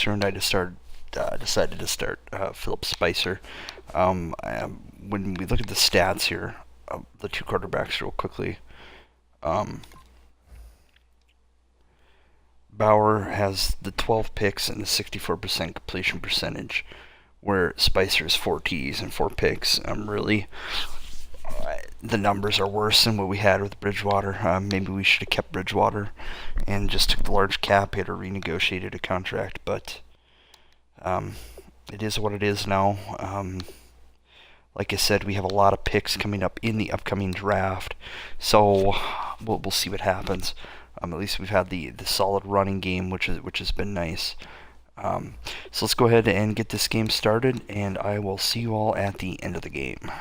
concerned, I decided to start Philip Spicer. When we look at the stats here, the two quarterbacks real quickly, Bauer has the 12 picks and the 64% completion percentage, where Spicer's 4 T's and 4 picks. The numbers are worse than what we had with Bridgewater. Maybe we should have kept Bridgewater and just took the large cap hit or renegotiated a contract, but it is what it is now. Like I said, we have a lot of picks coming up in the upcoming draft, so we'll see what happens. At least we've had the solid running game, which has been nice. So let's go ahead and get this game started, and I will see you all at the end of the game.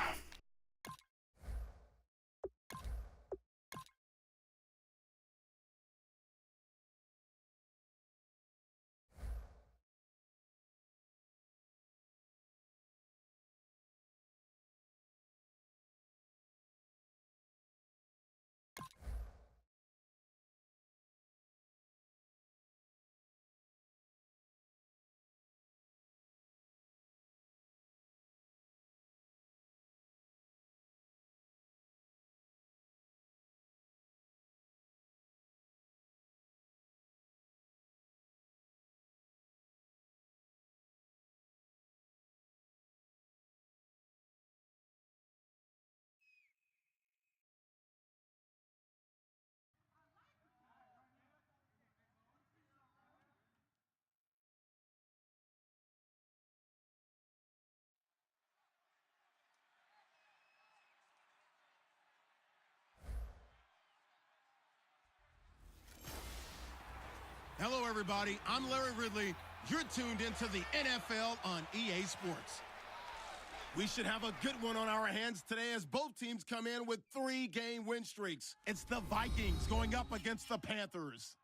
Hello, everybody. I'm Larry Ridley. You're tuned into the NFL on EA Sports. We should have a good one on our hands today as both teams come in with 3-game win streaks. It's the Vikings going up against the Panthers.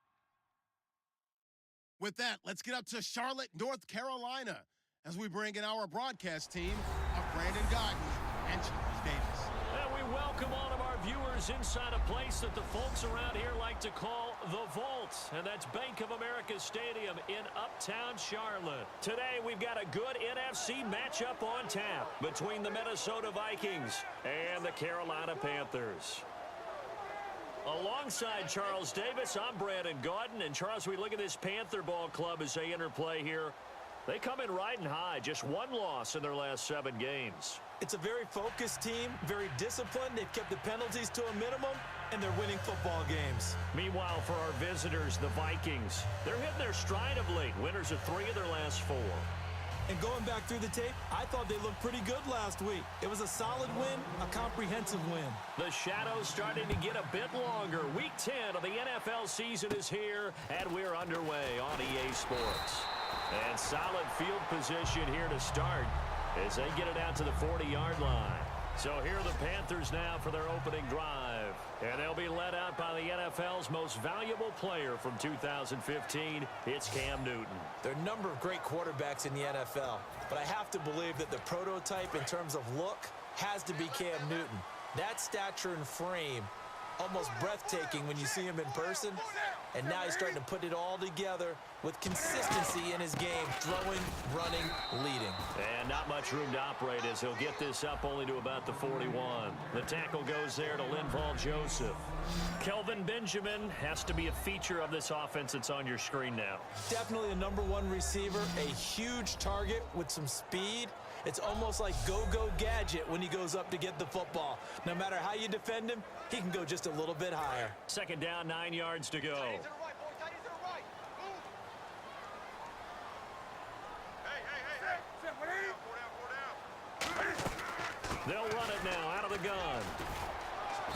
With that, let's get up to Charlotte, North Carolina, as we bring in our broadcast team of Brandon Guyton and Charles Davis. And we welcome all of our viewers inside a place that the folks around here like to call the Vault, and that's Bank of America Stadium in Uptown Charlotte. Today we've got a good NFC matchup on tap between the Minnesota Vikings and the Carolina Panthers. Alongside Charles Davis, I'm Brandon Guyton, and Charles, we look at this Panther ball club as they interplay here. They come in riding high, just one loss in their last 7 games. It's a very focused team, very disciplined. They've kept the penalties to a minimum, and they're winning football games. Meanwhile, for our visitors, the Vikings, they're hitting their stride of late. Winners of 3 of their last 4. And going back through the tape, I thought they looked pretty good last week. It was a solid win, a comprehensive win. The shadow's starting to get a bit longer. Week 10 of the NFL season is here, and we're underway on EA Sports. And solid field position here to start as they get it out to the 40-yard line. So here are the Panthers now for their opening drive. And they'll be led out by the NFL's most valuable player from 2015. It's Cam Newton. There are a number of great quarterbacks in the NFL, but I have to believe that the prototype in terms of look has to be Cam Newton. That stature and frame, almost breathtaking when you see him in person. And now he's starting to put it all together with consistency in his game, throwing, running, leading. And not much room to operate as he'll get this up only to about the 41. The tackle goes there to Linval Joseph. Kelvin Benjamin has to be a feature of this offense that's on your screen now. Definitely a #1 receiver, a huge target with some speed. It's almost like go-go gadget when he goes up to get the football. No matter how you defend him, he can go just a little bit higher. Second down, 9 yards to go. They'll run it now out of the gun.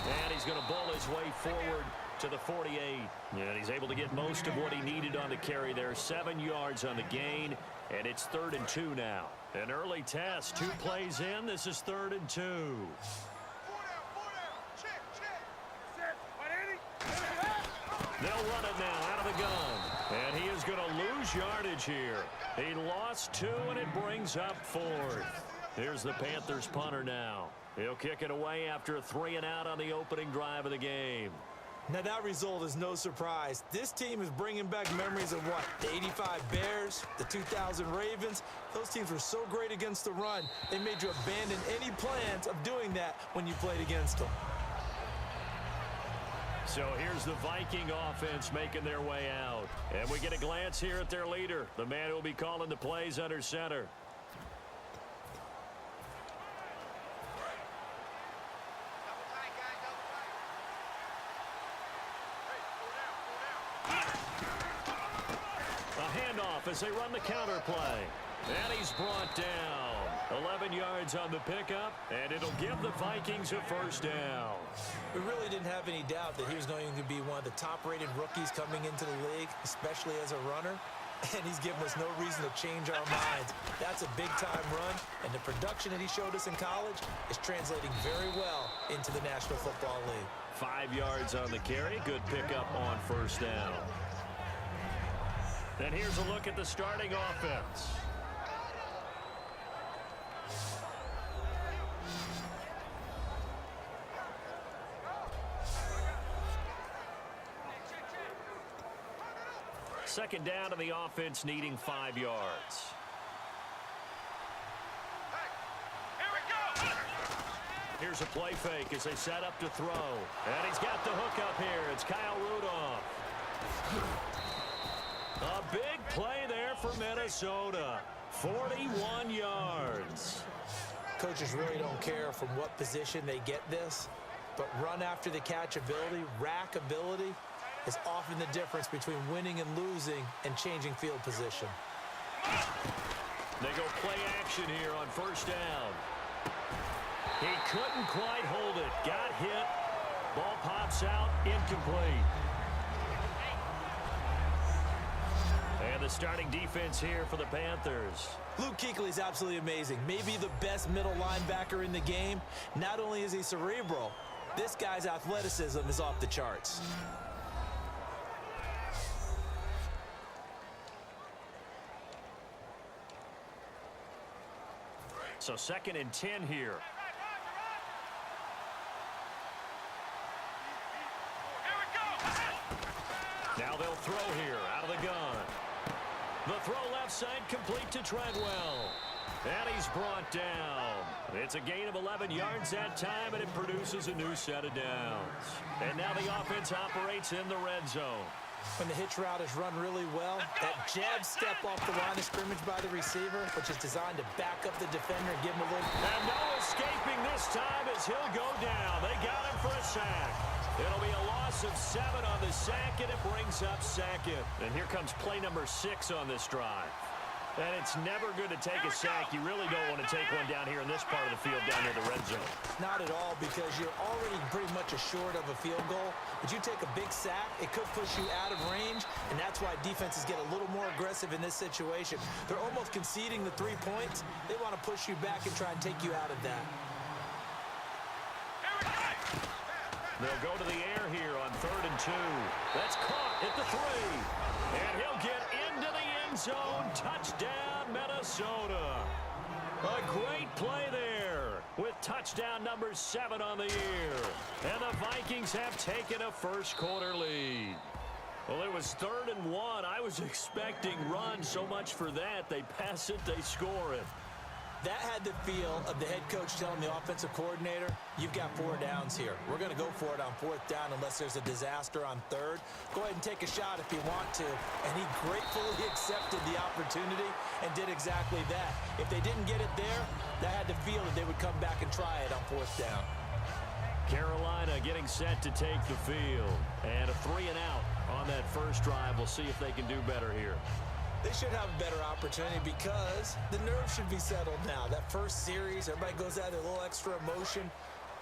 And he's going to bull his way forward to the 48. And he's able to get most of what he needed on the carry there. 7 yards on the gain, and it's 3rd and 2 now. An early test, 2 plays in. This is 3rd and 2. They'll run it now out of the gun. And he is going to lose yardage here. He lost 2, and it brings up 4th. Here's the Panthers punter now. He'll kick it away after a 3-and-out on the opening drive of the game. Now that result is no surprise. This team is bringing back memories of what? The 85 Bears, the 2000 Ravens. Those teams were so great against the run, they made you abandon any plans of doing that when you played against them. So here's the Viking offense making their way out. And we get a glance here at their leader, the man who will be calling the plays under center. As they run the counter play. And he's brought down. 11 yards on the pickup, and it'll give the Vikings a first down. We really didn't have any doubt that he was going to be one of the top-rated rookies coming into the league, especially as a runner. And he's given us no reason to change our minds. That's a big-time run, and the production that he showed us in college is translating very well into the National Football League. 5 yards on the carry. Good pickup on first down. And here's a look at the starting offense. Second down to the offense needing 5 yards. Here's a play fake as they set up to throw. And he's got the hook up here. It's Kyle Rudolph. A big play there for Minnesota. 41 yards. Coaches really don't care from what position they get this, but run after the catch ability, rack ability, is often the difference between winning and losing and changing field position. They go play action here on first down. He couldn't quite hold it. Got hit. Ball pops out. Incomplete. And the starting defense here for the Panthers. Luke Kuechly is absolutely amazing. Maybe the best middle linebacker in the game. Not only is he cerebral, this guy's athleticism is off the charts. So 2nd and 10 here. Now they'll throw here out of the gun. The throw left side complete to Treadwell. And he's brought down. It's a gain of 11 yards that time, and it produces a new set of downs. And now the offense operates in the red zone. When the hitch route is run really well, that jab step off the line of scrimmage by the receiver, which is designed to back up the defender and give him a little... And no escaping this time as he'll go down. They got him for a sack. It'll be a loss of 7 on the sack, and it brings up 2nd. And here comes play number 6 on this drive. And it's never good to take a sack. You really don't want to take one down here in this part of the field down near the red zone. Not at all, because you're already pretty much assured of a field goal. But you take a big sack, it could push you out of range, and that's why defenses get a little more aggressive in this situation. They're almost conceding the 3 points. They want to push you back and try and take you out of that. They'll go to the air here on 3rd and 2. That's caught at the 3. And he'll get into the end zone. Touchdown, Minnesota. A great play there with touchdown number 7 on the year. And the Vikings have taken a first-quarter lead. Well, it was 3rd and 1. I was expecting run. So much for that. They pass it, they score it. That had the feel of the head coach telling the offensive coordinator, you've got 4 downs here. We're going to go for it on 4th down unless there's a disaster on 3rd. Go ahead and take a shot if you want to. And he gratefully accepted the opportunity and did exactly that. If they didn't get it there, that had the feel that they would come back and try it on 4th down. Carolina getting set to take the field. And a 3 and out on that first drive. We'll see if they can do better here. They should have a better opportunity because the nerves should be settled now. That first series, everybody goes out there, a little extra emotion.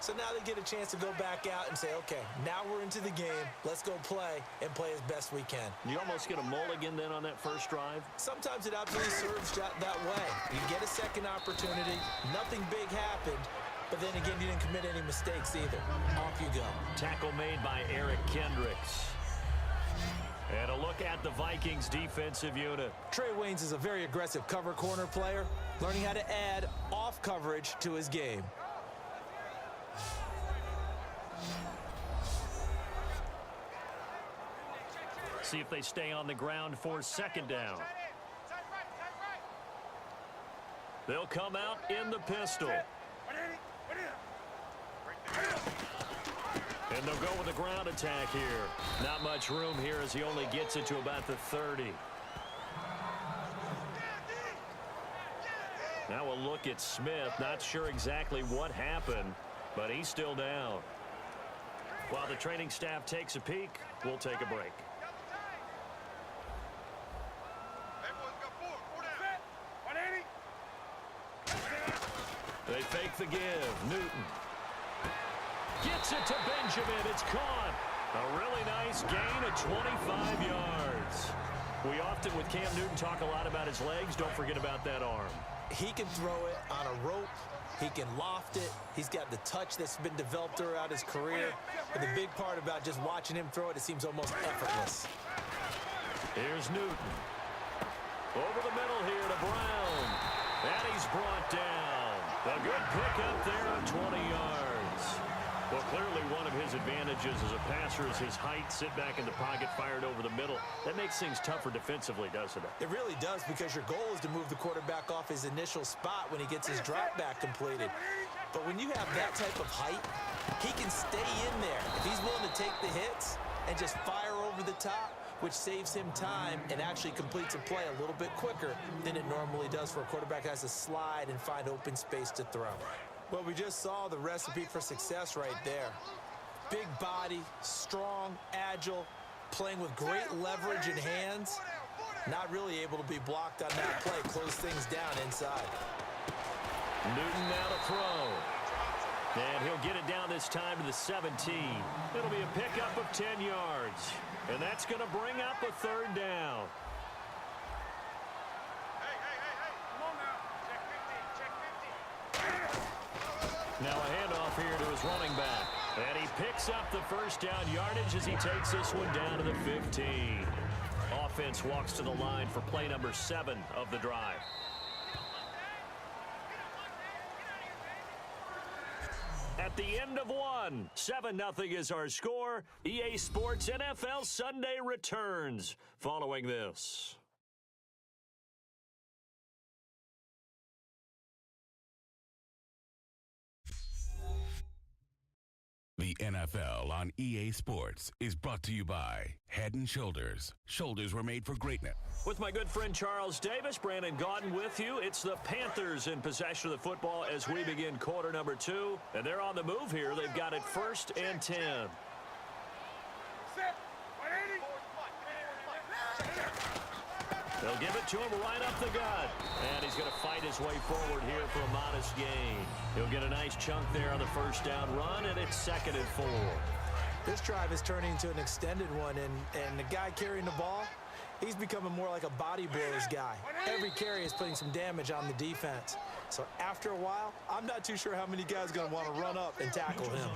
So now they get a chance to go back out and say, okay, now we're into the game. Let's go play and play as best we can. You almost get a mulligan then on that first drive? Sometimes it absolutely serves that way. You get a second opportunity. Nothing big happened. But then again, you didn't commit any mistakes either. Off you go. Tackle made by Eric Kendricks. And a look at the Vikings defensive unit. Trey Waynes is a very aggressive cover corner player, learning how to add off coverage to his game. see if they stay on the ground for second down. They'll come out in the pistol. And they'll go with a ground attack here. Not much room here as he only gets it to about the 30. Now a look at Smith. Not sure exactly what happened, but he's still down. While the training staff takes a peek, we'll take a break. They fake the give. Newton gets it to Benjamin. It's caught. A really nice gain of 25 yards. We often, with Cam Newton, talk a lot about his legs. Don't forget about that arm. He can throw it on a rope. He can loft it. He's got the touch that's been developed throughout his career. And the big part about just watching him throw it, it seems almost effortless. Here's Newton. Over the middle here to Brown. And he's brought down. A good pickup there of 20 yards. Well, clearly one of his advantages as a passer is his height. Sit back in the pocket, fired over the middle. That makes things tougher defensively, doesn't it? It really does, because your goal is to move the quarterback off his initial spot when he gets his drop back completed. But when you have that type of height, he can stay in there. If he's willing to take the hits and just fire over the top, which saves him time and actually completes a play a little bit quicker than it normally does for a quarterback that has to slide and find open space to throw. Well, we just saw the recipe for success right there. Big body, strong, agile, playing with great leverage in hands. Not really able to be blocked on that play. Close things down inside. Newton now to throw. And he'll get it down this time to the 17. It'll be a pickup of 10 yards. And that's going to bring up a third down. Now a handoff here to his running back. And he picks up the first down yardage as he takes this one down to the 15. Offense walks to the line for play number 7 of the drive. At the end of one, 7-0 is our score. EA Sports NFL Sunday returns following this. The NFL on EA Sports is brought to you by Head & Shoulders. Shoulders were made for greatness. With my good friend Charles Davis, Brandon Gaudin with you. It's the Panthers in possession of the football as we begin quarter number 2. And they're on the move here. They've got it 1st and 10. They'll give it to him right up the gut. And he's going to fight his way forward here for a modest gain. He'll get a nice chunk there on the first down run, and it's 2nd and 4. This drive is turning into an extended one, and the guy carrying the ball, he's becoming more like a body blows guy. Every carry is putting some damage on the defense. So after a while, I'm not too sure how many guys are going to want to run up and tackle him.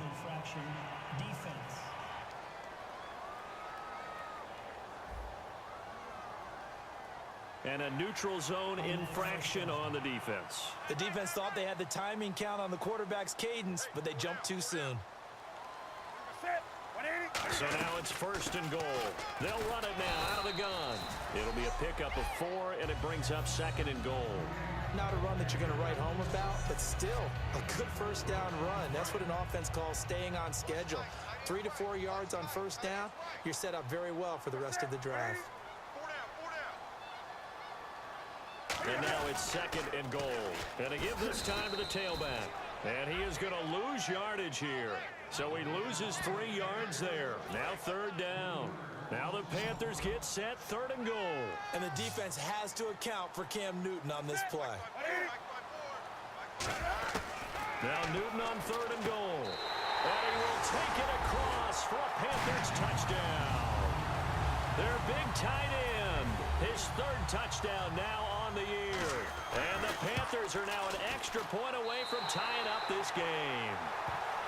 And a neutral zone infraction on the defense. The defense thought they had the timing count on the quarterback's cadence, but they jumped too soon. So now it's 1st and goal. They'll run it now out of the gun. It'll be a pickup of 4, and it brings up 2nd and goal. Not a run that you're going to write home about, but still a good first down run. That's what an offense calls staying on schedule. 3 to 4 yards on first down, you're set up very well for the rest of the drive. And now it's 2nd and goal. And to give this time to the tailback. And he is going to lose yardage here. So he loses 3 yards there. Now 3rd down. Now the Panthers get set, 3rd and goal. And the defense has to account for Cam Newton on this play. Now Newton on 3rd and goal. And he will take it across for a Panthers touchdown. Their big tight end. His 3rd touchdown now on the year. And the Panthers are now an extra point away from tying up this game.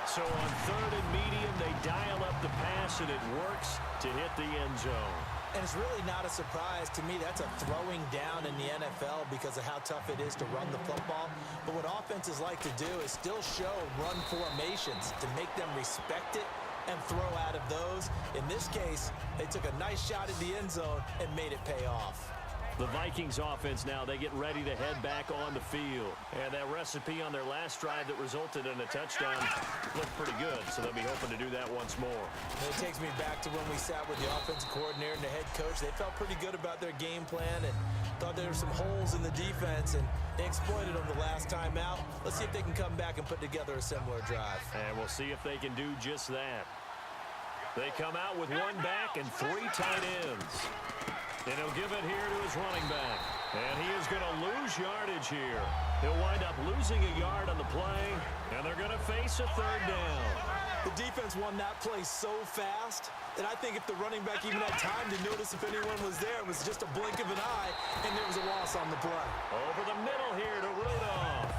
So on 3rd and medium, they dial up the pass, and it works to hit the end zone. And it's really not a surprise to me. That's a throwing down in the NFL because of how tough it is to run the football. But what offenses like to do is still show run formations to make them respect it and throw out of those. In this case, they took a nice shot at the end zone and made it pay off. The Vikings offense now, they get ready to head back on the field. And that recipe on their last drive that resulted in a touchdown looked pretty good, so they'll be hoping to do that once more. And it takes me back to when we sat with the offensive coordinator and the head coach. They felt pretty good about their game plan and thought there were some holes in the defense, and they exploited them the last time out. Let's see if they can come back and put together a similar drive. And we'll see if they can do just that. They come out with one back and 3 tight ends. And he'll give it here to his running back. And he is going to lose yardage here. He'll wind up losing a yard on the play, and they're going to face a 3rd down. The defense won that play so fast that I think if the running back even had time to notice if anyone was there, it was just a blink of an eye, and there was a loss on the play. Over the middle here to Rudolph.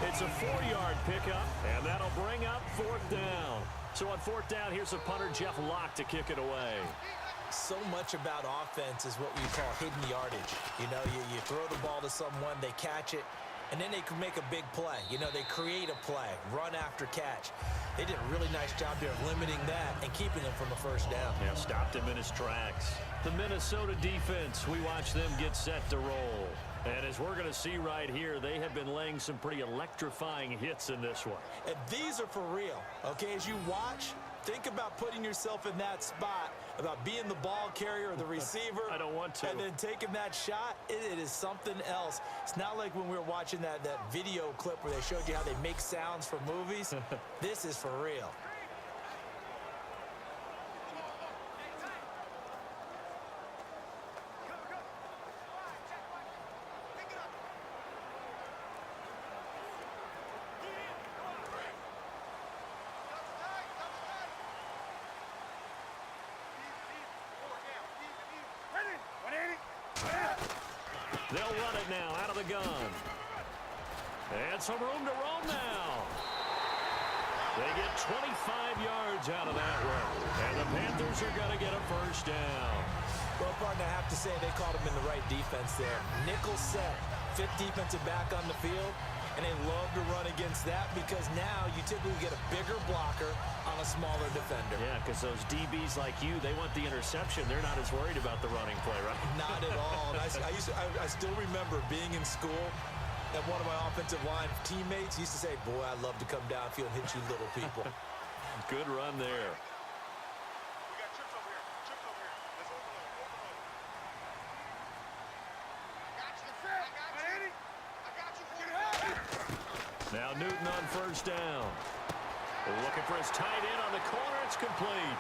It's a 4-yard pickup, and that'll bring up 4th down. So on 4th down, here's the punter, Jeff Locke, to kick it away. So much about offense is what we call hidden yardage. You know, you throw the ball to someone, they catch it, and then they can make a big play. You know, they create a play, run after catch. They did a really nice job there of limiting that and keeping him from a 1st down. Yeah, stopped him in his tracks. The Minnesota defense, we watch them get set to roll. And as we're going to see right here, they have been laying some pretty electrifying hits in this one. And these are for real, okay? As you watch, think about putting yourself in that spot, about being the ball carrier or the receiver. I don't want to. And then taking that shot, it is something else. It's not like when we were watching that video clip where they showed you how they make sounds for movies. This is for real. They'll run it now out of the gun. And some room to roam now. They get 25 yards out of that one. And the Panthers are going to get a 1st down. Well, partner, I have to say they called him in the right defense there. Nickel set, 5th defensive back on the field. And they love to run against that because now you typically get a bigger blocker on a smaller defender. Yeah, because those DBs like you, they want the interception. They're not as worried about the running play, right? Not at all. And I still remember being in school, and one of my offensive line teammates used to say, boy, I'd love to come downfield and hit you little people. Good run there. Now Newton on 1st down. Looking for his tight end on the corner. It's complete.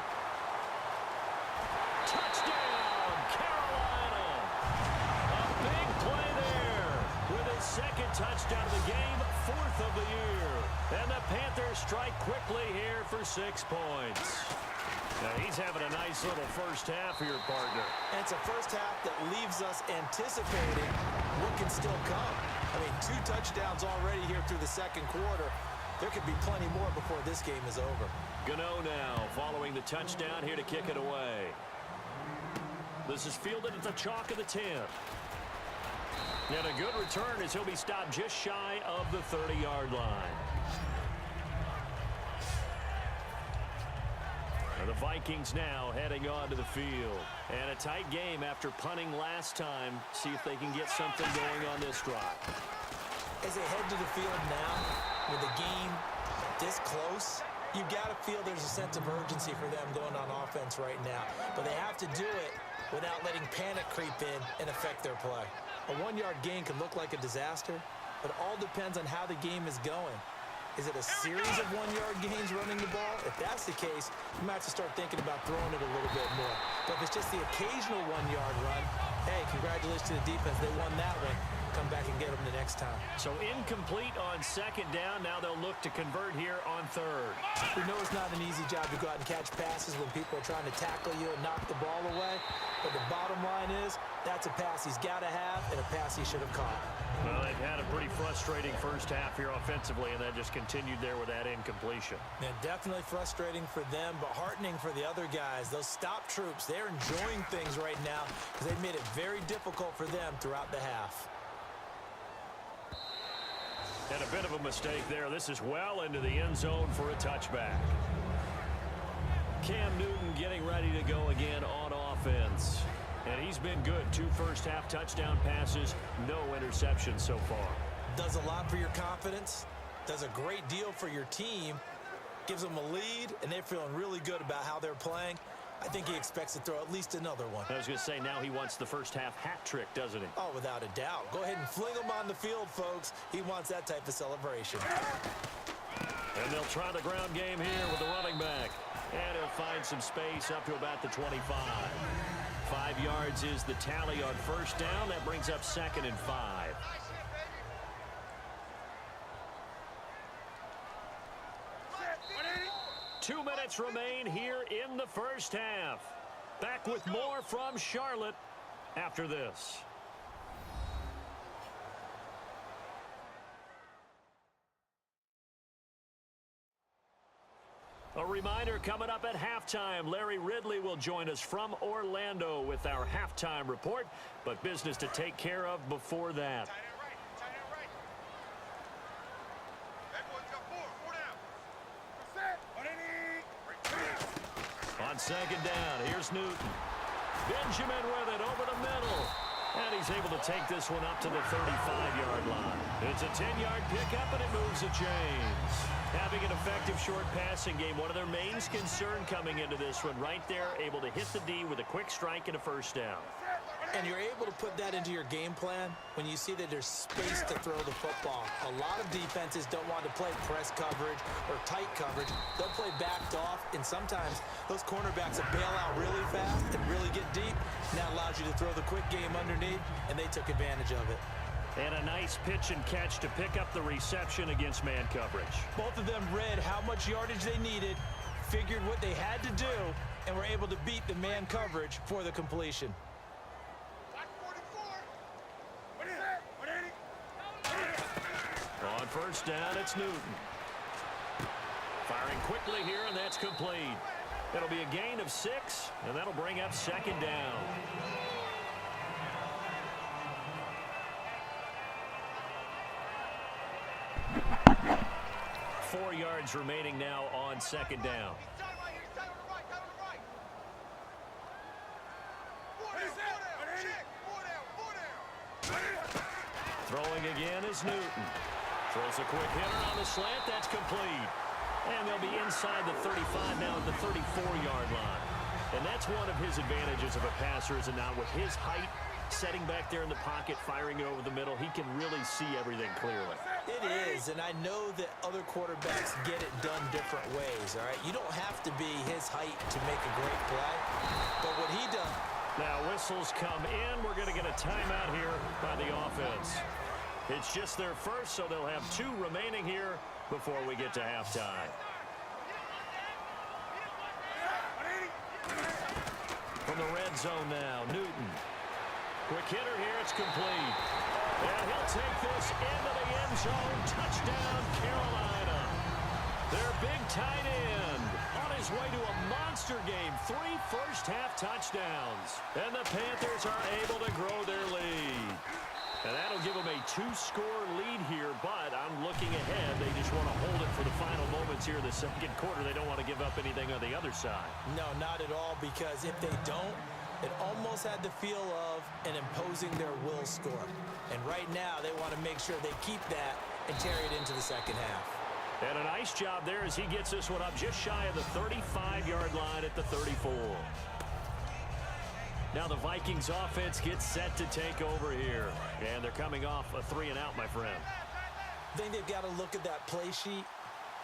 Touchdown, Carolina. A big play there with his 2nd touchdown of the game, 4th of the year. And the Panthers strike quickly here for 6 points. Now he's having a nice little 1st half here, partner. And it's a 1st half that leaves us anticipating what can still come. I mean, 2 touchdowns already here through the 2nd quarter. There could be plenty more before this game is over. Gano now following the touchdown here to kick it away. This is fielded at the chalk of the 10. And a good return as he'll be stopped just shy of the 30-yard line. The Vikings now heading on to the field. And a tight game after punting last time. See if they can get something going on this drive. As they head to the field now, with the game this close, you've got to feel there's a sense of urgency for them going on offense right now. But they have to do it without letting panic creep in and affect their play. A 1-yard gain can look like a disaster, but it all depends on how the game is going. Is it a series of 1-yard gains running the ball? If that's the case, you might have to start thinking about throwing it a little bit more. But if it's just the occasional 1-yard run, hey, congratulations to the defense. They won that one. Come back and get them the next time. So incomplete on 2nd down. Now they'll look to convert here on 3rd. We know it's not an easy job to go out and catch passes when people are trying to tackle you and knock the ball away. But the bottom line is, that's a pass he's got to have and a pass he should have caught. Well, they've had a pretty frustrating 1st half here offensively, and that just continued there with that incompletion. And definitely frustrating for them, but heartening for the other guys. Those stop troops, they're enjoying things right now because they've made it very difficult for them throughout the half. And a bit of a mistake there. This is well into the end zone for a touchback. Cam Newton getting ready to go again on offense. And he's been good. 2 first-half touchdown passes, no interceptions so far. Does a lot for your confidence, does a great deal for your team, gives them a lead, and they're feeling really good about how they're playing. I think he expects to throw at least another one. I was going to say, now he wants the first-half hat trick, doesn't he? Oh, without a doubt. Go ahead and fling him on the field, folks. He wants that type of celebration. And they'll try the ground game here with the running back. And he'll find some space up to about the 25. 5 yards is the tally on first down. That brings up 2nd and 5. Two minutes remain here in the first half. Back with more from Charlotte after this. A reminder coming up at halftime. Larry Ridley will join us from Orlando with our halftime report, but business to take care of before that. On 2nd down, here's Newton. Benjamin with it over the middle. And he's able to take this one up to the 35-yard line. It's a 10-yard pickup, and it moves the chains. Having an effective short passing game, one of their main concern coming into this one, right there, able to hit the D with a quick strike and a first down. And you're able to put that into your game plan when you see that there's space to throw the football. A lot of defenses don't want to play press coverage or tight coverage. They'll play backed off, and sometimes those cornerbacks will bail out really fast and really get deep. And that allows you to throw the quick game underneath, and they took advantage of it. And a nice pitch and catch to pick up the reception against man coverage. Both of them read how much yardage they needed, figured what they had to do, and were able to beat the man coverage for the completion. On first down, it's Newton. Firing quickly here, and that's complete. It'll be a gain of 6, and that'll bring up 2nd down. 4 yards remaining now on 2nd down. Throwing again is Newton. Throws a quick hitter on the slant. That's complete. And they'll be inside the 35 now at the 34-yard line. And that's one of his advantages of a passer, is it not? With his height, setting back there in the pocket, firing it over the middle, he can really see everything clearly. It is, and I know that other quarterbacks get it done different ways, all right? You don't have to be his height to make a great play, but what he does... Now whistles come in. We're going to get a timeout here by the offense. It's just their first, so they'll have 2 remaining here before we get to halftime. From the red zone now, Newton. Quick hitter here, it's complete. And he'll take this into the end zone. Touchdown, Carolina. Their big tight end on his way to a monster game. 3 first-half touchdowns. And the Panthers are able to grow their lead. And that'll give them a 2-score lead here, but I'm looking ahead. They just want to hold it for the final moments here in the second quarter. They don't want to give up anything on the other side. No, not at all, because if they don't, it almost had the feel of an imposing their will score. And right now, they want to make sure they keep that and carry it into the second half. And a nice job there as he gets this one up just shy of the 35-yard line at the 34. Now the Vikings offense gets set to take over here. And they're coming off a 3-and-out, my friend. I think they've got to look at that play sheet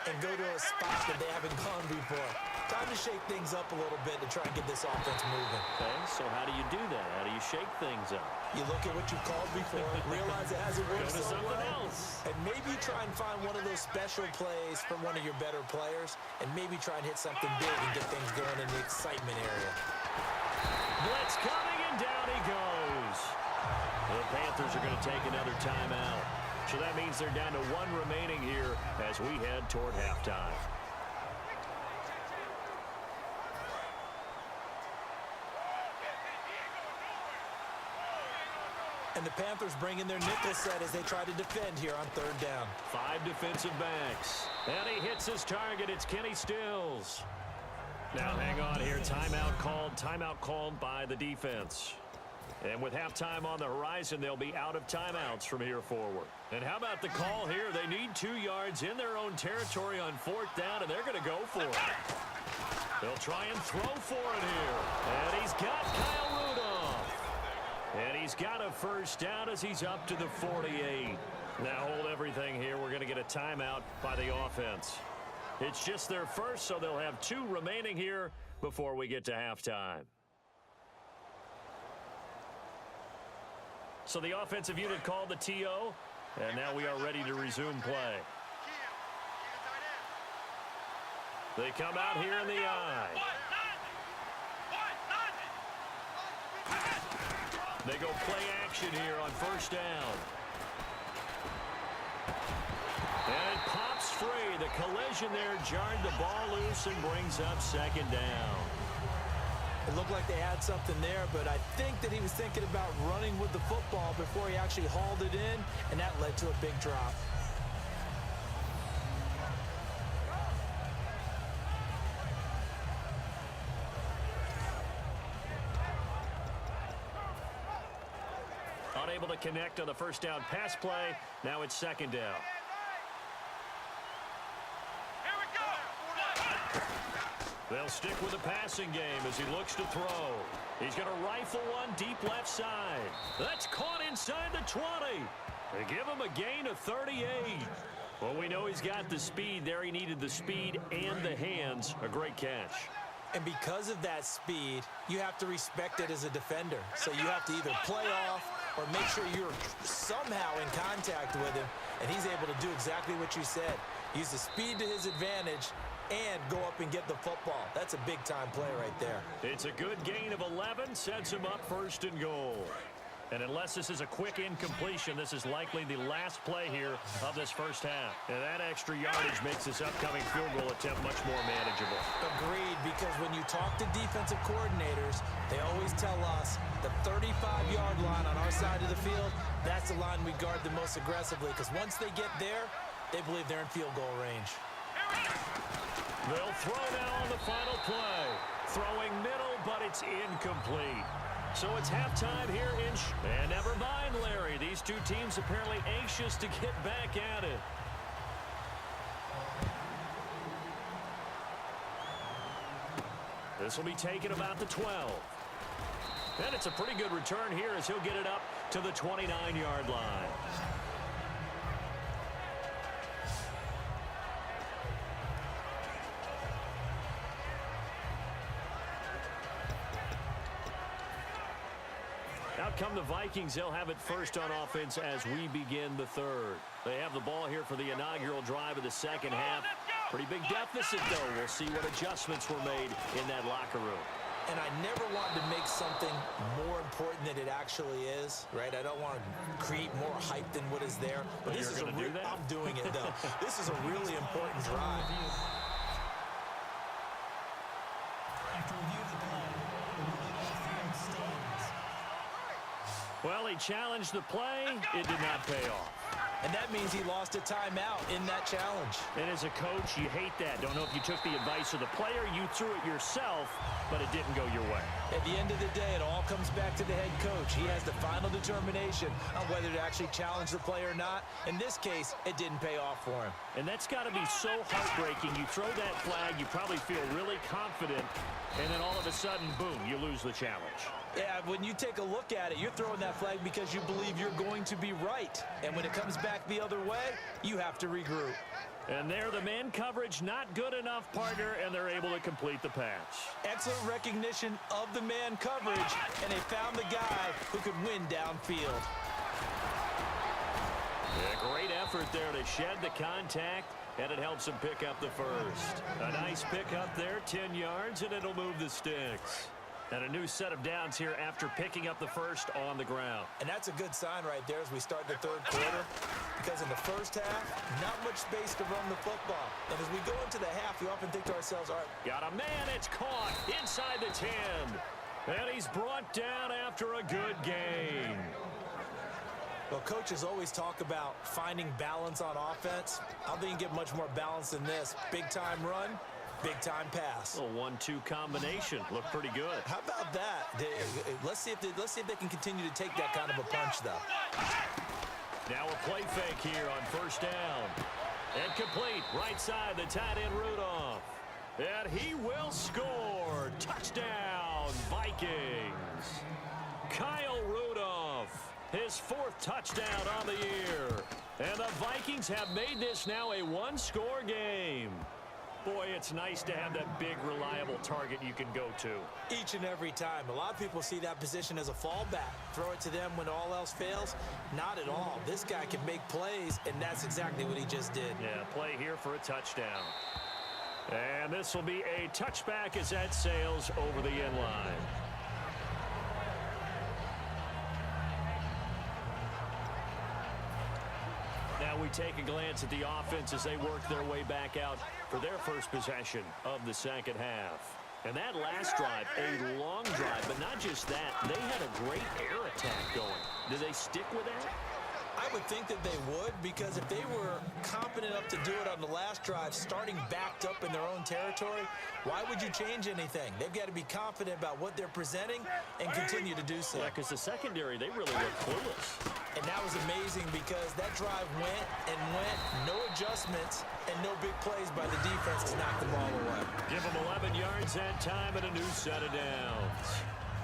and go to a spot that they haven't gone before. Time to shake things up a little bit to try and get this offense moving. Okay, so how do you do that? How do you shake things up? You look at what you called before, realize it hasn't worked Go to so something well, else. and maybe try and find one of those special plays from one of your better players, and maybe try and hit something big and get things going in the excitement area. Blitz coming, and down he goes. The Panthers are going to take another timeout. So that means they're down to 1 remaining here as we head toward halftime. And the Panthers bring in their nickel set as they try to defend here on 3rd down. 5 defensive backs. And he hits his target. It's Kenny Stills. Now hang on here. Timeout called by the defense. And with halftime on the horizon, they'll be out of timeouts from here forward. And how about the call here? They need 2 yards in their own territory on 4th down, and they're going to go for it. They'll try and throw for it here. And he's got Kyle Rudolph. And he's got a first down as he's up to the 48. Now hold everything here. We're going to get a timeout by the offense. It's just their first, so they'll have 2 remaining here before we get to halftime. So the offensive unit called the TO, and now we are ready to resume play. They come out here in the I. They go play action here on 1st down. And it pops free. The collision there jarred the ball loose and brings up 2nd down. It looked like they had something there, but I think that he was thinking about running with the football before he actually hauled it in, and that led to a big drop. Unable to connect on the 1st down pass play. Now it's 2nd down. They'll stick with the passing game as he looks to throw. He's going to rifle one deep left side. That's caught inside the 20. They give him a gain of 38. Well, we know he's got the speed there. He needed the speed and the hands. A great catch. And because of that speed, you have to respect it as a defender. So you have to either play off or make sure you're somehow in contact with him. And he's able to do exactly what you said. Use the speed to his advantage and go up and get the football. That's a big-time play right there. It's a good gain of 11, sets him up 1st and goal. And unless this is a quick incompletion, this is likely the last play here of this 1st half. And that extra yardage makes this upcoming field goal attempt much more manageable. Agreed, because when you talk to defensive coordinators, they always tell us the 35-yard line on our side of the field, that's the line we guard the most aggressively, because once they get there, they believe they're in field goal range. They'll throw now on the final play. Throwing middle, but it's incomplete. So it's halftime here and never mind, Larry. These 2 teams apparently anxious to get back at it. This will be taken about the 12. And it's a pretty good return here as he'll get it up to the 29-yard line. Out come the Vikings. They'll have it first on offense as we begin the 3rd. They have the ball here for the inaugural drive of the 2nd half. Pretty big deficit, though. We'll see what adjustments were made in that locker room. And I never wanted to make something more important than it actually is, right? I don't want to create more hype than what is there. But this is a real, I'm doing it, though. This is a really important drive. After review of the play, the ruling on the field stands. Well, he challenged the play. It did not pay off. And that means he lost a timeout in that challenge. And as a coach, you hate that. Don't know if you took the advice of the player. You threw it yourself, but it didn't go your way. At the end of the day, it all comes back to the head coach. He has the final determination on whether to actually challenge the play or not. In this case, it didn't pay off for him. And that's got to be so heartbreaking. You throw that flag, you probably feel really confident, and then all of a sudden, boom, you lose the challenge. Yeah, when you take a look at it, you're throwing that flag because you believe you're going to be right. And when it comes back the other way, you have to regroup. And there, the man coverage not good enough, partner, and they're able to complete the pass. Excellent recognition of the man coverage, and they found the guy who could win downfield. Yeah, great effort there to shed the contact, and it helps him pick up the first. A nice pickup there, 10 yards, and it'll move the sticks. And a new set of downs here after picking up the first on the ground. And that's a good sign right there as we start the 3rd quarter, because in the 1st half, not much space to run the football. And as we go into the half, we often think to ourselves, all right. Got a man, it's caught inside the 10. And he's brought down after a good gain. Well, coaches always talk about finding balance on offense. I don't think you can get much more balance than this. Big-time run, Big-time pass. A 1-2 combination. Looked pretty good. How about that? Let's see if they can continue to take that kind of a punch, though. Now a play fake here on first down. And complete. Right side, the tight end Rudolph. And he will score. Touchdown, Vikings. Kyle Rudolph, his 4th touchdown on the year. And the Vikings have made this now a 1-score game. Boy, it's nice to have that big, reliable target you can go to. Each and every time. A lot of people see that position as a fallback. Throw it to them when all else fails. Not at all. This guy can make plays, and that's exactly what he just did. Yeah, play here for a touchdown. And this will be a touchback as that sails over the end line. Now we take a glance at the offense as they work their way back out for their first possession of the second half. And that last drive, a long drive, but not just that. They had a great air attack going. Did they stick with that? I would think that they would, because if they were competent enough to do it on the last drive, starting backed up in their own territory, why would you change anything? They've got to be confident about what they're presenting and continue to do so. Yeah, because the secondary, they really look clueless. And that was amazing because that drive went and went, no adjustments, and no big plays by the defense to knock the ball away. Give them 11 yards that time and a new set of downs.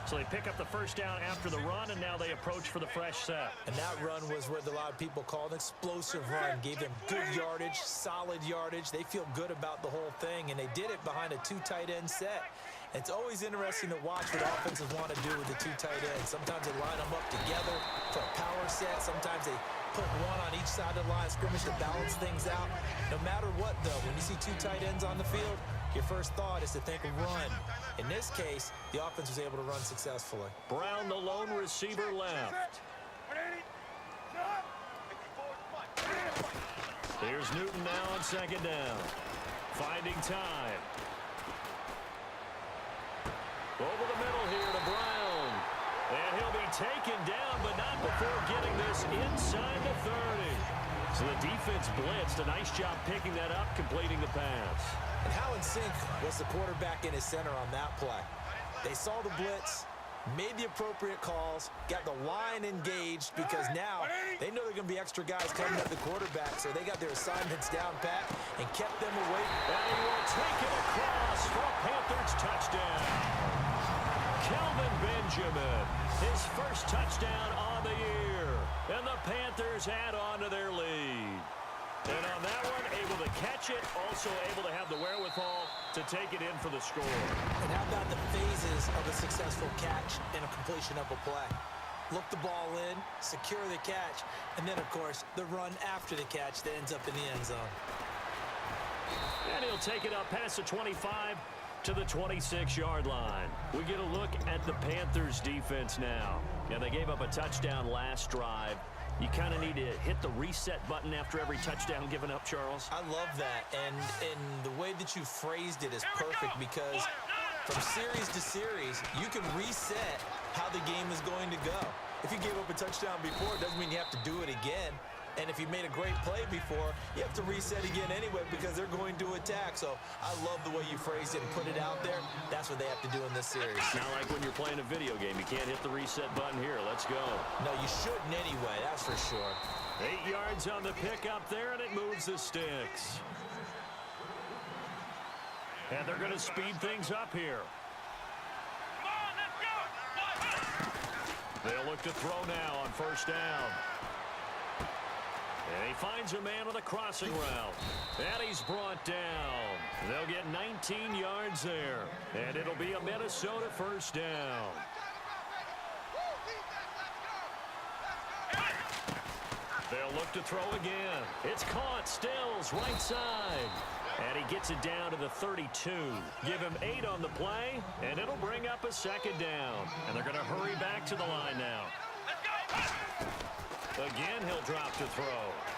So they pick up the first down after the run, and now they approach for the fresh set. And that run was what a lot of people call an explosive run. Gave them good yardage, solid yardage. They feel good about the whole thing, and they did it behind a 2 tight end set. It's always interesting to watch what offenses want to do with the 2 tight ends. Sometimes they line them up together for a power set. Sometimes they put one on each side of the line of scrimmage to balance things out. No matter what, though, when you see 2 tight ends on the field, your first thought is to think run. In this case, the offense was able to run successfully. Brown, the lone receiver, left. Here's Newton now on second down. Finding time. Over the middle here to Brown. And he'll be taken down, but not before getting this inside the 30. So the defense blitzed. A nice job picking that up, completing the pass. And how in sync was the quarterback in his center on that play? They saw the blitz, made the appropriate calls, got the line engaged, because now they know they're going to be extra guys coming at the quarterback, so they got their assignments down pat and kept them away. And he will take it across for a Panthers touchdown. Kelvin Benjamin, his first touchdown on the year. And the Panthers add on to their lead. And on that one, able to catch it, also able to have the wherewithal to take it in for the score. And how about the phases of a successful catch and a completion of a play? Look the ball in, secure the catch, and then, of course, the run after the catch that ends up in the end zone. And he'll take it up past the 25 to the 26-yard line. We get a look at the Panthers defense now. And they gave up a touchdown last drive. You kind of need to hit the reset button after every touchdown given up, Charles. I love that, and the way that you phrased it is perfect, because from series to series, you can reset how the game is going to go. If you gave up a touchdown before, it doesn't mean you have to do it again. And if you made a great play before, you have to reset again anyway, because they're going to attack. So I love the way you phrased it and put it out there. That's what they have to do in this series. Not like when you're playing a video game. You can't hit the reset button here. Let's go. No, you shouldn't anyway, that's for sure. 8 yards on the pickup there, and it moves the sticks. And they're going to speed things up here. They'll look to throw now on first down. And he finds a man with a crossing route. And he's brought down. They'll get 19 yards there. And it'll be a Minnesota first down. They'll look to throw again. It's caught. Stills right side. And he gets it down to the 32. Give him 8 on the play, and it'll bring up a second down. And they're going to hurry back to the line now. Again, he'll drop to throw.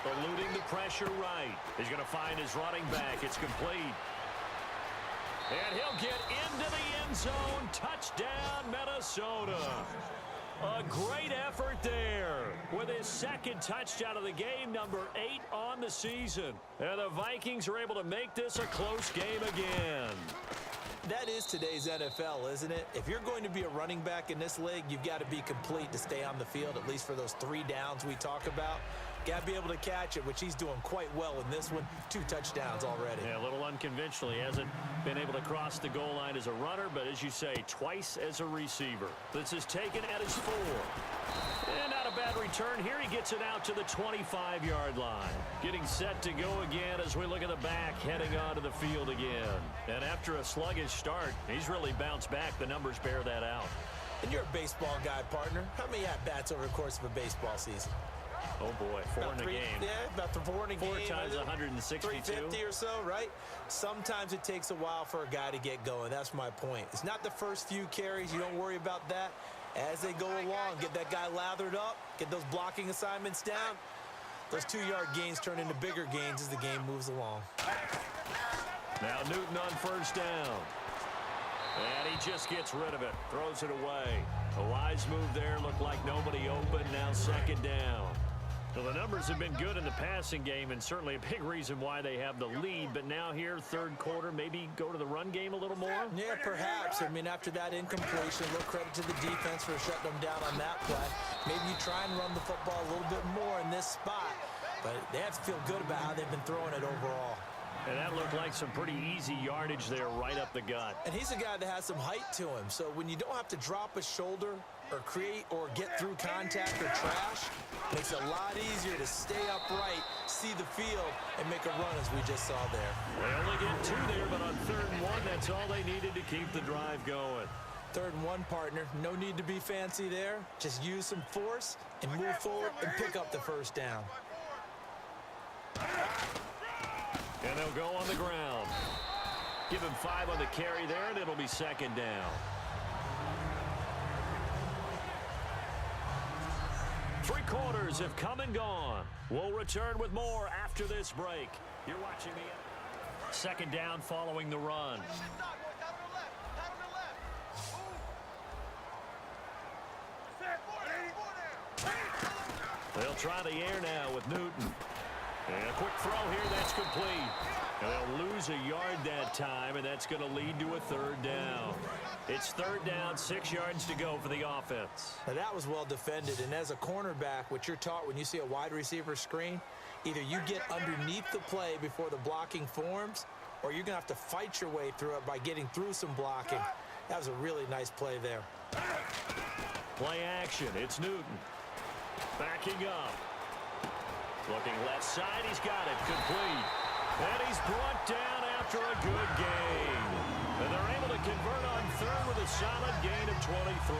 Eluding the pressure right. He's going to find his running back. It's complete. And he'll get into the end zone. Touchdown, Minnesota. A great effort there with his second touchdown of the game, number 8 on the season. And the Vikings are able to make this a close game again. That is today's NFL, isn't it? If you're going to be a running back in this league, you've got to be complete to stay on the field, at least for those 3 downs we talk about. Got to be able to catch it, which he's doing quite well in this one. 2 touchdowns already. Yeah, a little unconventional. He hasn't been able to cross the goal line as a runner, but as you say, twice as a receiver. This is taken at his 4. And not a bad return here. He gets it out to the 25-yard line. Getting set to go again as we look at the back, heading onto the field again. And after a sluggish start, he's really bounced back. The numbers bear that out. And you're a baseball guy, partner. How many at-bats over the course of a baseball season? Oh, boy, 4 in a game. Yeah, about 4 in a game. 4 times 162. 350 or so, right? Sometimes it takes a while for a guy to get going. That's my point. It's not the first few carries. You don't worry about that. As they go along, get that guy lathered up, get those blocking assignments down. Those 2-yard gains turn into bigger gains as the game moves along. Now Newton on first down. And he just gets rid of it, throws it away. A wise move there, looked like nobody open, now second down. Well, the numbers have been good in the passing game, and certainly a big reason why they have the lead. But now here, third quarter, maybe go to the run game a little more? Yeah, perhaps. I mean, after that incompletion, a little credit to the defense for shutting them down on that play. Maybe you try and run the football a little bit more in this spot. But they have to feel good about how they've been throwing it overall. And that looked like some pretty easy yardage there right up the gut. And he's a guy that has some height to him. So when you don't have to drop a shoulder or create or get through contact or trash, makes it a lot easier to stay upright, see the field, and make a run as we just saw there. They only get 2 there, but on 3rd and 1, that's all they needed to keep the drive going. 3rd and 1, partner. No need to be fancy there. Just use some force and move forward and pick up the first down. And they'll go on the ground. Give him 5 on the carry there, and it'll be second down. 3 quarters have come and gone. We'll return with more after this break. You're watching the second down following the run. They'll try the air now with Newton. And a quick throw here, that's complete. And they'll lose a yard that time, and that's going to lead to a 3rd down. It's 3rd down, 6 yards to go for the offense. Now that was well defended, and as a cornerback, what you're taught when you see a wide receiver screen, either you get underneath the play before the blocking forms, or you're going to have to fight your way through it by getting through some blocking. That was a really nice play there. Play action, it's Newton. Backing up. Looking left side, he's got it, complete. And he's brought down after a good gain. And they're able to convert on 3rd with a solid gain of 23.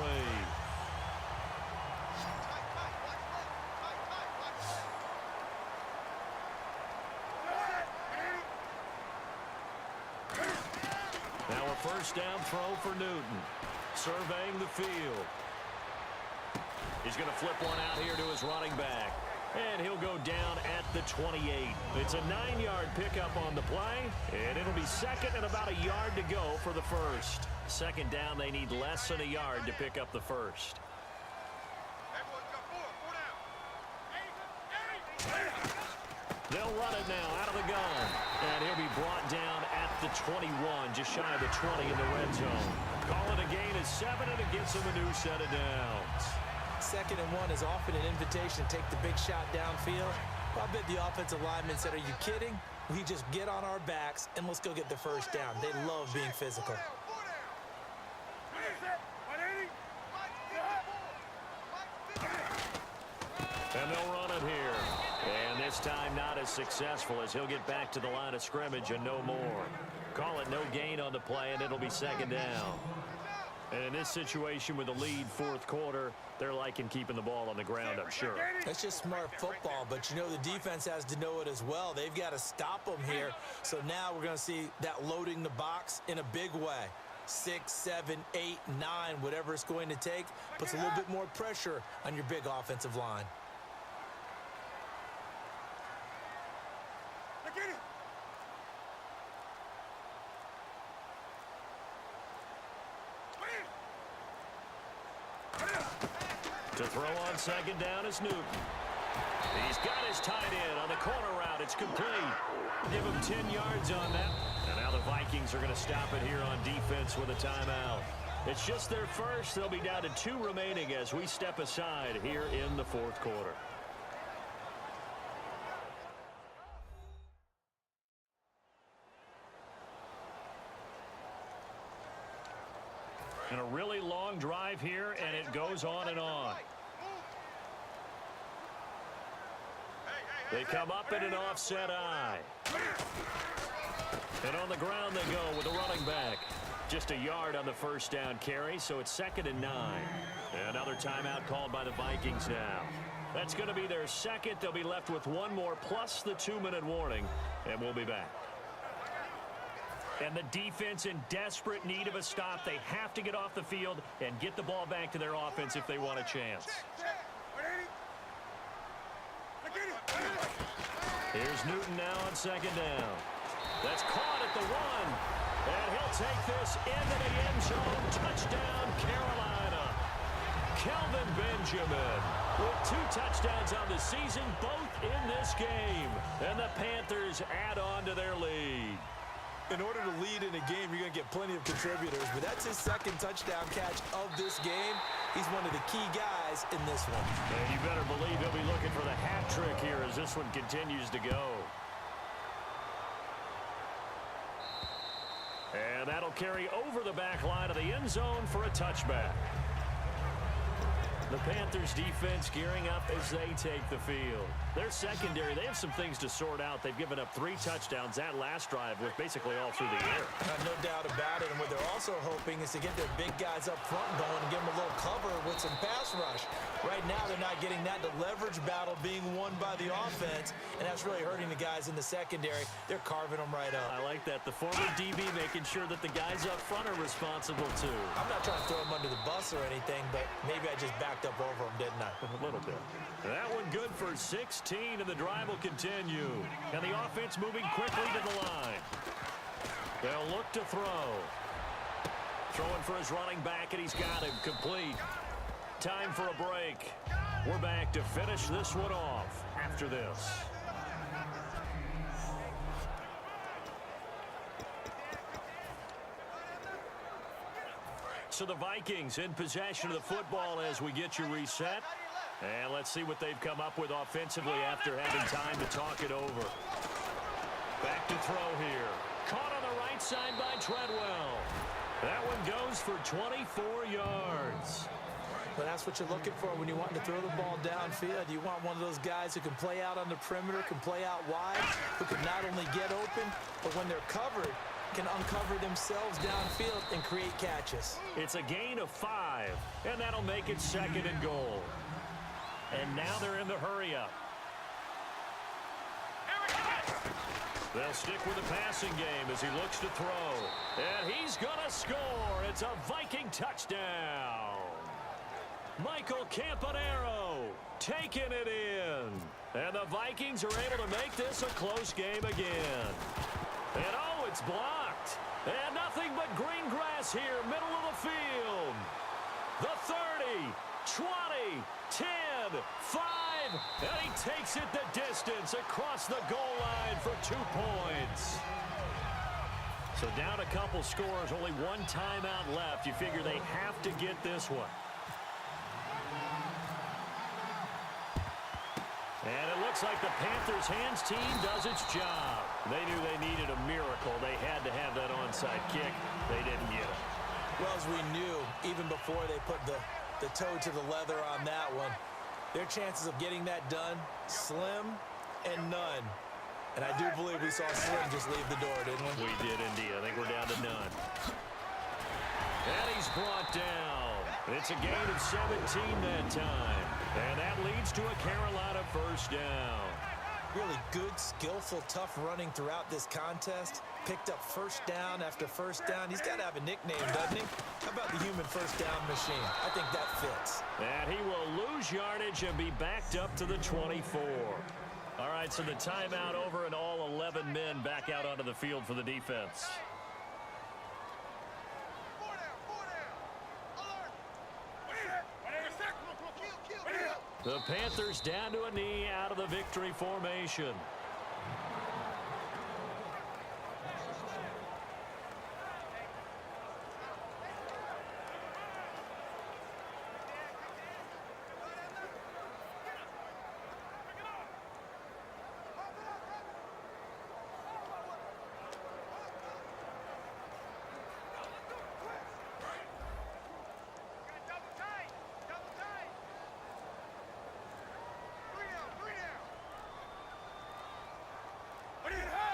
Now a first down throw for Newton. Surveying the field. He's going to flip one out here to his running back. And he'll go down at the 28. It's a 9-yard pickup on the play, and it'll be second and about a yard to go for the first. Second down, they need less than a yard to pick up the first. They'll run it now out of the gun. And he'll be brought down at the 21, just shy of the 20 in the red zone. Call it a gain of 7, and it gets him a new set of downs. 2nd and 1 is often an invitation to take the big shot downfield. I bet the offensive lineman said, are you kidding? We just get on our backs and let's go get the first down. They love being physical. And they'll run it here. And this time not as successful as he'll get back to the line of scrimmage and no more. Call it no gain on the play, and it'll be second down. And in this situation with the lead 4th quarter, they're liking keeping the ball on the ground, I'm sure. That's just smart football, but you know the defense has to know it as well. They've got to stop them here. So now we're going to see that loading the box in a big way. 6, 7, 8, 9, whatever it's going to take, puts a little bit more pressure on your big offensive line. To throw on second down is Newton. He's got his tight end on the corner route. It's complete. Give him 10 yards on that. And now the Vikings are going to stop it here on defense with a timeout. It's just their first. They'll be down to 2 remaining as we step aside here in the fourth quarter. And a really long drive here, and it goes on and on. They come up in an offset eye. And on the ground they go with a running back. Just a yard on the first down carry, so it's 2nd and 9. Another timeout called by the Vikings now. That's going to be their second. They'll be left with one more plus the 2-minute warning, and we'll be back. And the defense in desperate need of a stop. They have to get off the field and get the ball back to their offense if they want a chance. Here's Newton now on second down. That's caught at the 1. And he'll take this into the end zone. Touchdown, Carolina. Kelvin Benjamin with 2 touchdowns on the season, both in this game. And the Panthers add on to their lead. In order to lead in a game, you're going to get plenty of contributors, but that's his 2nd touchdown catch of this game. He's one of the key guys in this one. And you better believe he'll be looking for the hat trick here as this one continues to go. And that'll carry over the back line of the end zone for a touchback. The Panthers defense gearing up as they take the field. Their secondary, they have some things to sort out. They've given up 3 touchdowns. That last drive was basically all through the air. No doubt about it. And what they're also hoping is to get their big guys up front going and give them a little cover with some pass rush. Right now, they're not getting that. The leverage battle being won by the offense, and that's really hurting the guys in the secondary. They're carving them right up. I like that. The former DB making sure that the guys up front are responsible, too. I'm not trying to throw them under the bus or anything, but maybe I just backed up over them, didn't I? A little bit. That one good for 16, and the drive will continue. And the offense moving quickly to the line. They'll look to throw. Throwing for his running back, and he's got him complete. Time for a break. We're back to finish this one off after this. So the Vikings in possession of the football as we get you reset. And let's see what they've come up with offensively after having time to talk it over. Back to throw here. Caught on the right side by Treadwell. That one goes for 24 yards. But that's what you're looking for when you want to throw the ball downfield. You want one of those guys who can play out on the perimeter, can play out wide, who can not only get open, but when they're covered, can uncover themselves downfield and create catches. It's a gain of 5, and that'll make it 2nd and goal. And now they're in the hurry-up. They'll stick with the passing game as he looks to throw. And he's going to score. It's a Viking touchdown. Michael Campanaro taking it in. And the Vikings are able to make this a close game again. And oh, it's blocked. And nothing but green grass here, middle of the field. The 30, 20, 10, 5, and he takes it the distance across the goal line for 2 points. So down a couple scores, only 1 timeout left. You figure they have to get this one. And it looks like the Panthers' hands team does its job. They knew they needed a miracle. They had to have that onside kick. They didn't get it. Well, as we knew, even before they put the toe to the leather on that one, their chances of getting that done, slim and none. And I do believe we saw Slim just leave the door, didn't we? We did indeed. I think we're down to none. And he's brought down. It's a gain of 17 that time. And that leads to a Carolina first down. Really good, skillful, tough running throughout this contest. Picked up first down after first down. He's got to have a nickname, doesn't he? How about the human first down machine? I think that fits. And he will lose yardage and be backed up to the 24. All right, so the timeout over and all 11 men back out onto the field for the defense. The Panthers down to a knee out of the victory formation.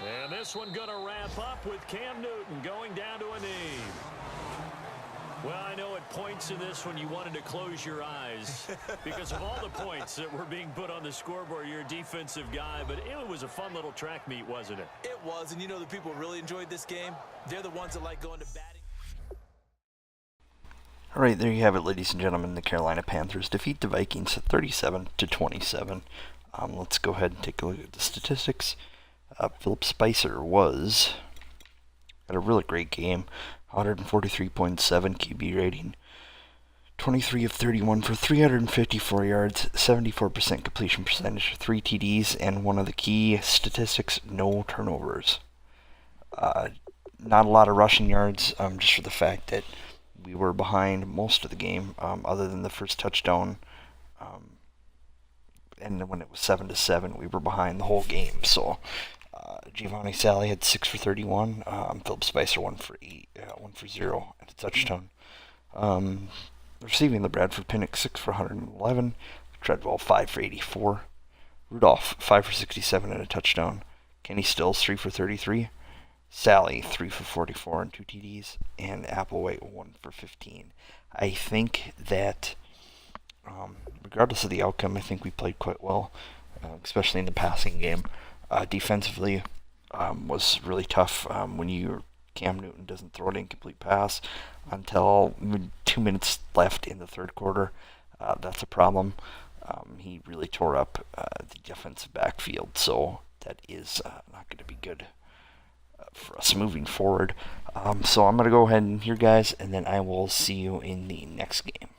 And this one going to wrap up with Cam Newton going down to a knee. Well, I know at points in this one you wanted to close your eyes because of all the points that were being put on the scoreboard. You're a defensive guy, but it was a fun little track meet, wasn't it? It was, and you know the people who really enjoyed this game? They're the ones that like going to batting. All right, there you have it, ladies and gentlemen. The Carolina Panthers defeat the Vikings 37-27. Let's go ahead and take a look at the statistics. Philip Spicer had a really great game. 143.7 QB rating. 23 of 31 for 354 yards, 74% completion percentage, 3 TDs, and one of the key statistics, no turnovers. Not a lot of rushing yards, just for the fact that we were behind most of the game, other than the first touchdown. And when it was 7-7, we were behind the whole game. So Giovanni Sally had 6 for 31. Philip Spicer 1 for 0 and a touchdown. Receiving the Bradford Pinnock 6 for 111. Treadwell 5 for 84. Rudolph 5 for 67 and a touchdown. Kenny Stills 3 for 33. Sally 3 for 44 and 2 TDs. And Applewhite 1 for 15. I think that regardless of the outcome, I think we played quite well, especially in the passing game. Defensively was really tough when Cam Newton doesn't throw an incomplete pass until 2 minutes left in the third quarter. That's a problem. He really tore up the defensive backfield, so that is not going to be good for us moving forward. So I'm going to go ahead and here, guys, and then I will see you in the next game.